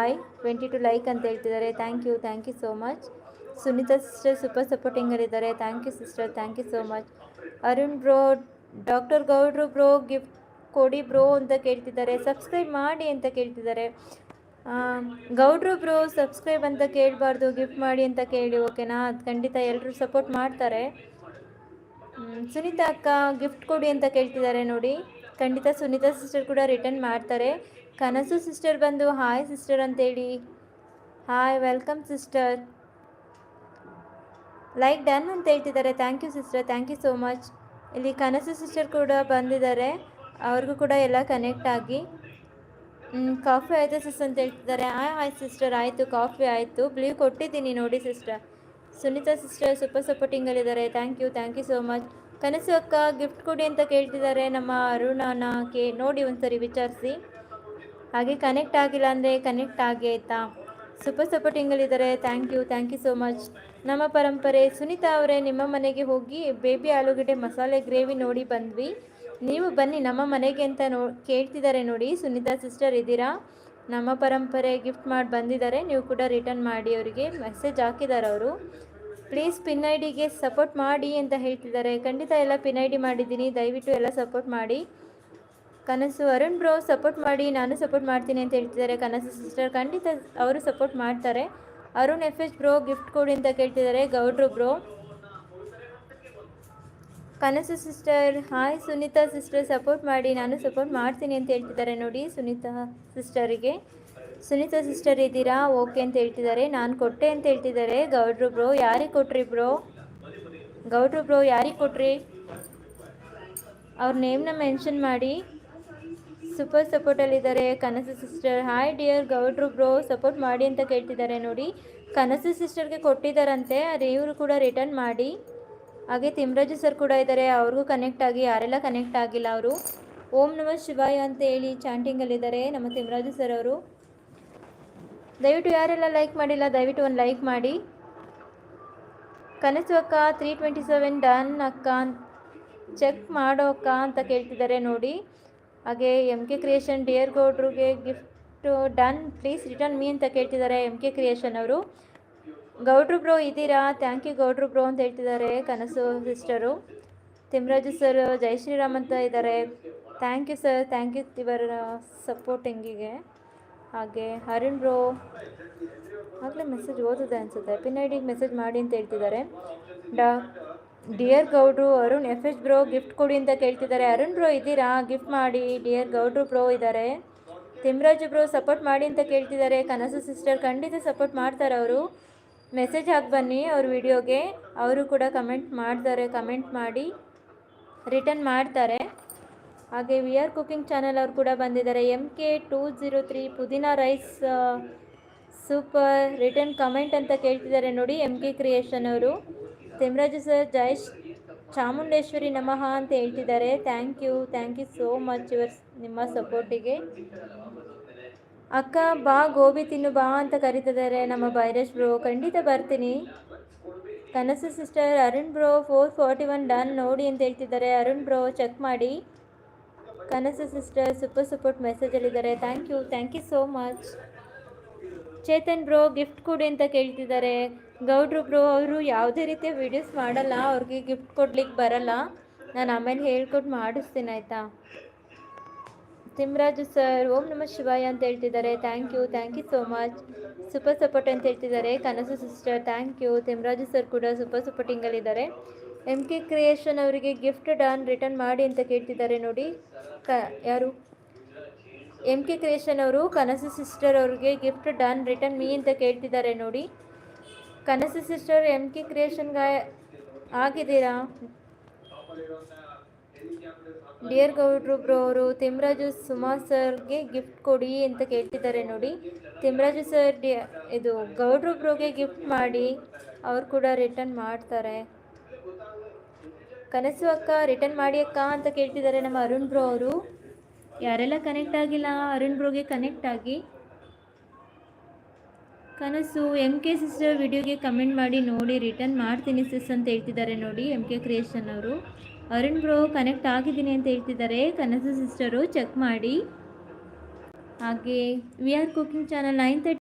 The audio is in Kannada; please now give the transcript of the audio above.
22 ಲೈಕ್ ಅಂತ ಹೇಳ್ತಿದ್ದಾರೆ. Thank you so much. Sunitha sister super ಸಪೋರ್ಟಿಂಗಲ್ಲಿದ್ದಾರೆ. Thank you sister, thank you so much. Arun bro, doctor ಗೌಡ್ರು ಬ್ರೋ ಗಿಫ್ಟ್ ಕೊಡಿ ಬ್ರೋ ಅಂತ ಕೇಳ್ತಿದ್ದಾರೆ. ಸಬ್ಸ್ಕ್ರೈಬ್ ಮಾಡಿ ಅಂತ ಕೇಳ್ತಿದ್ದಾರೆ. ಗೌಡ್ರು ಬ್ರೋ ಸಬ್ಸ್ಕ್ರೈಬ್ ಅಂತ ಕೇಳಬಾರ್ದು, ಗಿಫ್ಟ್ ಮಾಡಿ ಅಂತ ಕೇಳಿ, ಓಕೆನಾ? ಅದು ಖಂಡಿತ ಎಲ್ಲರೂ ಸಪೋರ್ಟ್ ಮಾಡ್ತಾರೆ. ಸುನೀತಾ ಅಕ್ಕ ಗಿಫ್ಟ್ ಕೊಡಿ ಅಂತ ಕೇಳ್ತಿದ್ದಾರೆ ನೋಡಿ. ಖಂಡಿತ ಸುನೀತಾ ಸಿಸ್ಟರ್ ಕೂಡ ರಿಟರ್ನ್ ಮಾಡ್ತಾರೆ. ಕನಸು ಸಿಸ್ಟರ್ ಬಂದು ಹಾಯ್ ಸಿಸ್ಟರ್ ಅಂತೇಳಿ. Hi, welcome sister. Like done ಅಂತ ಹೇಳ್ತಿದ್ದಾರೆ. Thank you sister, thank you so much. ಇಲ್ಲಿ ಕನಸು ಸಿಸ್ಟರ್ ಕೂಡ ಬಂದಿದ್ದಾರೆ, ಅವ್ರಿಗೂ ಕೂಡ ಎಲ್ಲ ಕನೆಕ್ಟ್ ಆಗಿ. ಕಾಫಿ ಆಯಿತು ಸಿಸ್ಟರ್ ಅಂತ ಹೇಳ್ತಿದ್ದಾರೆ. ಹಾಯ್ ಸಿಸ್ಟರ್, ಆಯಿತು, ಕಾಫಿ ಆಯಿತು, ಬ್ಲೀವ್ ಕೊಟ್ಟಿದ್ದೀನಿ ನೋಡಿ ಸಿಸ್ಟರ್. ಸುನೀತಾ ಸಿಸ್ಟರ್ ಸೂಪರ್ ಸಪೋರ್ಟಿಂಗಲ್ಲಿದ್ದಾರೆ. Thank you so much. Kanasu ಅಕ್ಕ ಗಿಫ್ಟ್ ಕೊಡಿ ಅಂತ ಕೇಳ್ತಿದ್ದಾರೆ ನಮ್ಮ ಅರುಣನ. ನೋಡಿ ಒಂದ್ಸರಿ ವಿಚಾರಿಸಿ. ಹಾಗೆ ಕನೆಕ್ಟ್ ಆಗಿಲ್ಲ ಅಂದರೆ ಕನೆಕ್ಟ್ ಆಗಿ ಆಯಿತಾ? ಸೂಪರ್ ಸಪೋರ್ಟಿಂಗಲ್ಲಿದ್ದಾರೆ. Thank you so much. ನಮ್ಮ ಪರಂಪರೆ ಸುನೀತಾ ಅವರೇ, ನಿಮ್ಮ ಮನೆಗೆ ಹೋಗಿ ಬೇಬಿ ಆಲೂಗಡ್ಡೆ ಮಸಾಲೆ ಗ್ರೇವಿ ನೋಡಿ ಬಂದ್ವಿ, ನೀವು ಬನ್ನಿ ನಮ್ಮ ಮನೆಗೆ ಅಂತ ಕೇಳ್ತಿದ್ದಾರೆ ನೋಡಿ. ಸುನೀತಾ ಸಿಸ್ಟರ್ ಇದ್ದೀರಾ? ನಮ್ಮ ಪರಂಪರೆ ಗಿಫ್ಟ್ ಮಾಡಿ ಬಂದಿದ್ದಾರೆ, ನೀವು ಕೂಡ ರಿಟರ್ನ್ ಮಾಡಿ. ಅವರಿಗೆ ಮೆಸೇಜ್ ಹಾಕಿದ್ದಾರೆ ಅವರು. ಪ್ಲೀಸ್ ಪಿನ್ ಐ ಡಿಗೆ ಸಪೋರ್ಟ್ ಮಾಡಿ ಅಂತ ಹೇಳ್ತಿದ್ದಾರೆ. ಖಂಡಿತ ಎಲ್ಲ ಪಿನ್ ಐ ಡಿ ಮಾಡಿದ್ದೀನಿ, ದಯವಿಟ್ಟು ಎಲ್ಲ ಸಪೋರ್ಟ್ ಮಾಡಿ. ಕನಸು ಅರುಣ್ ಬ್ರೋ ಸಪೋರ್ಟ್ ಮಾಡಿ, ನಾನು ಸಪೋರ್ಟ್ ಮಾಡ್ತೀನಿ ಅಂತ ಹೇಳ್ತಿದ್ದಾರೆ. ಕನಸು ಸಿಸ್ಟರ್ ಖಂಡಿತ ಅವರು ಸಪೋರ್ಟ್ ಮಾಡ್ತಾರೆ. ಅರುಣ್ FH ಬ್ರೋ ಗಿಫ್ಟ್ ಕೊಡಿ ಅಂತ ಕೇಳ್ತಿದ್ದಾರೆ. ಗೌಡ್ರು ಬ್ರೋ. ಕನಸು sister hi. Sunita sister support ಮಾಡಿ, ನಾನು ಸಪೋರ್ಟ್ ಮಾಡ್ತೀನಿ ಅಂತ ಹೇಳ್ತಿದ್ದಾರೆ ನೋಡಿ ಸುನೀತಾ ಸಿಸ್ಟರಿಗೆ. ಸುನೀತಾ ಸಿಸ್ಟರ್ ಇದ್ದೀರಾ? ಓಕೆ ಅಂತ ಹೇಳ್ತಿದ್ದಾರೆ. ನಾನು ಕೊಟ್ಟೆ ಅಂತ ಹೇಳ್ತಿದ್ದಾರೆ. ಗೌಡ್ರು ಬ್ರೋ ಯಾರಿಗೆ ಕೊಟ್ರಿ ಬ್ರೋ? ಗೌಡ್ರು ಬ್ರೋ ಯಾರಿಗೆ ಕೊಟ್ರಿ? ಅವ್ರ ನೇಮ್ನ ಮೆನ್ಷನ್ ಮಾಡಿ. ಸೂಪರ್ ಸಪೋರ್ಟಲ್ಲಿದ್ದಾರೆ ಕನಸು ಸಿಸ್ಟರ್. ಹಾಯ್ ಡಿಯರ್ ಗೌಡ್ರು ಬ್ರೋ ಸಪೋರ್ಟ್ ಮಾಡಿ ಅಂತ ಕೇಳ್ತಿದ್ದಾರೆ ನೋಡಿ. ಕನಸು ಸಿಸ್ಟರ್ಗೆ ಕೊಟ್ಟಿದ್ದಾರಂತೆ, ಅದೇ ಇವರು ಕೂಡ ರಿಟರ್ನ್ ಮಾಡಿ. ಹಾಗೆ ತಿಮ್ರಾಜು ಸರ್ ಕೂಡ ಇದ್ದಾರೆ, ಅವ್ರಿಗೂ ಕನೆಕ್ಟ್ ಆಗಿ. ಯಾರೆಲ್ಲ ಕನೆಕ್ಟ್ ಆಗಿಲ್ಲ ಅವರು ಓಂ ನಮಃ ಶಿವಾಯ ಅಂತ ಹೇಳಿ ಚಾಂಟಿಂಗಲ್ಲಿದ್ದಾರೆ ನಮ್ಮ ತಿಮ್ರಾಜು ಸರ್ ಅವರು. ದಯವಿಟ್ಟು ಯಾರೆಲ್ಲ ಲೈಕ್ ಮಾಡಿಲ್ಲ ದಯವಿಟ್ಟು ಒಂದು ಲೈಕ್ ಮಾಡಿ. ಕನಸು ಅಕ್ಕ 327 ಡನ್ ಅಕ್ಕ, ಚೆಕ್ ಮಾಡೋ ಅಕ್ಕ ಅಂತ ಕೇಳ್ತಿದ್ದಾರೆ ನೋಡಿ. ಹಾಗೆ MK ಕ್ರಿಯೇಷನ್ ಡಿಯರ್ ಗೌಡ್ರಿಗೆ gift done, please return me ಅಂತ ಕೇಳ್ತಿದ್ದಾರೆ MK ಕ್ರಿಯೇಷನ್ ಅವರು. ಗೌಡ್ರು ಬ್ರೋ ಇದ್ದೀರಾ? ಥ್ಯಾಂಕ್ ಯು ಗೌಡ್ರು ಬ್ರೋ ಅಂತ ಹೇಳ್ತಿದ್ದಾರೆ ಕನಸು ಸಿಸ್ಟರು. ತಿಮ್ರಾಜು ಸರ್ ಜೈ ಶ್ರೀರಾಮ್ ಅಂತ ಇದ್ದಾರೆ. Thank you sir, thank you ಇವರ ಸಪೋರ್ಟಿಂಗಿಗೆ. ಹಾಗೆ ಅರುಣ್ ಬ್ರೋ ಆಗಲೇ ಮೆಸೇಜ್ ಓದಿದೆ ಅನಿಸುತ್ತೆ. ಪಿನ್ ಐ ಡಿಗೆ ಮೆಸೇಜ್ ಮಾಡಿ ಅಂತ ಹೇಳ್ತಿದ್ದಾರೆ. ಡಿಯರ್ ಗೌಡ್ರು ಅರುಣ್ FH ಬ್ರೋ ಗಿಫ್ಟ್ ಕೊಡಿ ಅಂತ ಕೇಳ್ತಿದ್ದಾರೆ. ಅರುಣ್ ಬ್ರೋ ಇದ್ದೀರಾ? ಗಿಫ್ಟ್ ಮಾಡಿ. ಡಿಯರ್ ಗೌಡ್ರು ಬ್ರೋ ಇದ್ದಾರೆ. ತಿಮ್ರಾಜು ಬ್ರೋ ಸಪೋರ್ಟ್ ಮಾಡಿ ಅಂತ ಕೇಳ್ತಿದ್ದಾರೆ. ಕನಸು ಸಿಸ್ಟರ್ ಖಂಡಿತ ಸಪೋರ್ಟ್ ಮಾಡ್ತಾರೆ ಅವರು. ಮೆಸೇಜ್ ಹಾಕಿ ಬನ್ನಿ ಅವ್ರ ವಿಡಿಯೋಗೆ, ಅವರು ಕೂಡ ಕಮೆಂಟ್ ಮಾಡ್ತಾರೆ. ಕಮೆಂಟ್ ಮಾಡಿ ರಿಟರ್ನ್ ಮಾಡ್ತಾರೆ. ಹಾಗೆ VR ಕುಕಿಂಗ್ ಚಾನಲ್ ಅವ್ರು ಕೂಡ ಬಂದಿದ್ದಾರೆ. MK203 ಪುದೀನಾ ರೈಸ್ ಸೂಪರ್ ರಿಟರ್ನ್ ಕಮೆಂಟ್ ಅಂತ ಕೇಳ್ತಿದ್ದಾರೆ ನೋಡಿ MK ಕ್ರಿಯೇಷನ್ ಅವರು. ತಿಮ್ರಾಜು ಸರ್ ಜೈ ಚಾಮುಂಡೇಶ್ವರಿ ನಮಃ ಅಂತ ಹೇಳ್ತಿದ್ದಾರೆ. ಥ್ಯಾಂಕ್ ಯು ಸೋ ಮಚ್ ನಿಮ್ಮ ಸಪೋರ್ಟಿಗೆ. ಅಕ್ಕ ಬಾ ಗೋಬಿ ತಿನ್ನು ಬಾ ಅಂತ ಕರೀತಿದ್ದಾರೆ ನಮ್ಮ ಬೈರೇಶ್ ಬ್ರೋ. ಖಂಡಿತ ಬರ್ತೀನಿ. ಕನಸು ಸಿಸ್ಟರ್ ಅರುಣ್ ಬ್ರೋ 441 ಡನ್ ನೋಡಿ ಅಂತ ಹೇಳ್ತಿದ್ದಾರೆ. ಅರುಣ್ ಬ್ರೋ ಚೆಕ್ ಮಾಡಿ. ಕನಸು ಸಿಸ್ಟರ್ ಸೂಪರ್ ಸಪೋರ್ಟ್ ಮೆಸೇಜಲ್ಲಿದ್ದಾರೆ. Thank you so much. Chetan bro gift ಕೊಡಿ ಅಂತ ಕೇಳ್ತಿದ್ದಾರೆ. ಗೌಡ್ರು ಬ್ರೋ ಅವರು ಯಾವುದೇ ರೀತಿಯ ವೀಡಿಯೋಸ್ ಮಾಡಲ್ಲ, ಅವ್ರಿಗೆ ಗಿಫ್ಟ್ ಕೊಡ್ಲಿಕ್ಕೆ ಬರಲ್ಲ, ನಾನು ಆಮೇಲೆ ಹೇಳ್ಕೊಟ್ಟು ಮಾಡಿಸ್ತೀನಿ ಆಯಿತಾ. ತಿಮ್ರಾಜು ಸರ್ ಓಂ ನಮಃ ಶಿವಾಯ ಅಂತ ಹೇಳ್ತಿದ್ದಾರೆ. Thank you so much. Super support ಅಂತ ಹೇಳ್ತಿದ್ದಾರೆ Kanasu sister. Thank you. Thimraju sir ಕೂಡ ಸೂಪರ್ ಸಪೋರ್ಟಿಂಗಲ್ಲಿದ್ದಾರೆ. MK ಕ್ರಿಯೇಷನ್ ಅವರಿಗೆ ಗಿಫ್ಟ್ ಡನ್ ರಿಟರ್ನ್ ಮಾಡಿ ಅಂತ ಕೇಳ್ತಿದ್ದಾರೆ ನೋಡಿ. ಯಾರು? MK ಕ್ರಿಯೇಷನ್ ಅವರು ಕನಸು ಸಿಸ್ಟರ್ ಅವ್ರಿಗೆ ಗಿಫ್ಟ್ ಡನ್ ರಿಟರ್ನ್ ಮೀ ಅಂತ ಕೇಳ್ತಿದ್ದಾರೆ ನೋಡಿ. ಕನಸು ಸಿಸ್ಟರ್ MK ಕ್ರಿಯೇಷನ್ಗೆ ಆಗಿದ್ದೀರಾ? ಡಿಯರ್ ಗೌಡ್ರು ಬ್ರೋ ಅವರು ತಿಮ್ರಾಜು ಸುಮಾ ಸರ್ಗೆ ಗಿಫ್ಟ್ ಕೊಡಿ ಅಂತ ಕೇಳ್ತಿದ್ದಾರೆ ನೋಡಿ. ತಿಮ್ರಾಜು ಸರ್ ಇದು ಗೌಡ್ರು ಬ್ರೋಗೆ ಗಿಫ್ಟ್ ಮಾಡಿ, ಅವ್ರು ಕೂಡ ರಿಟರ್ನ್ ಮಾಡ್ತಾರೆ. ಕನಸು ಅಕ್ಕ ರಿಟರ್ನ್ ಮಾಡಿ ಅಕ್ಕ ಅಂತ ಕೇಳ್ತಿದ್ದಾರೆ ನಮ್ಮ ಅರುಣ್ ಬ್ರೋ ಅವರು. ಯಾರೆಲ್ಲ ಕನೆಕ್ಟ್ ಆಗಿಲ್ಲ ಅರುಣ್ ಬ್ರೋಗೆ ಕನೆಕ್ಟ್ ಆಗಿ. ಕನಸು MK ಸಿಸ್ಟರ್ ವಿಡಿಯೋಗೆ ಕಮೆಂಟ್ ಮಾಡಿ ನೋಡಿ ರಿಟರ್ನ್ ಮಾಡ್ತೀನಿ ಸಿಸ್ ಅಂತ ಹೇಳ್ತಿದ್ದಾರೆ ನೋಡಿ MK ಕ್ರಿಯೇಷನ್ ಅವರು. ಅರುಣ್ ಬ್ರೋ ಕನೆಕ್ಟ್ ಆಗಿದ್ದೀನಿ ಅಂತ ಹೇಳ್ತಿದ್ದಾರೆ. ಕನಸು ಸಿಸ್ಟರು ಚೆಕ್ ಮಾಡಿ. ಹಾಗೆ ವಿ ಆರ್ ಕುಕಿಂಗ್ ಚಾನಲ್ 9:30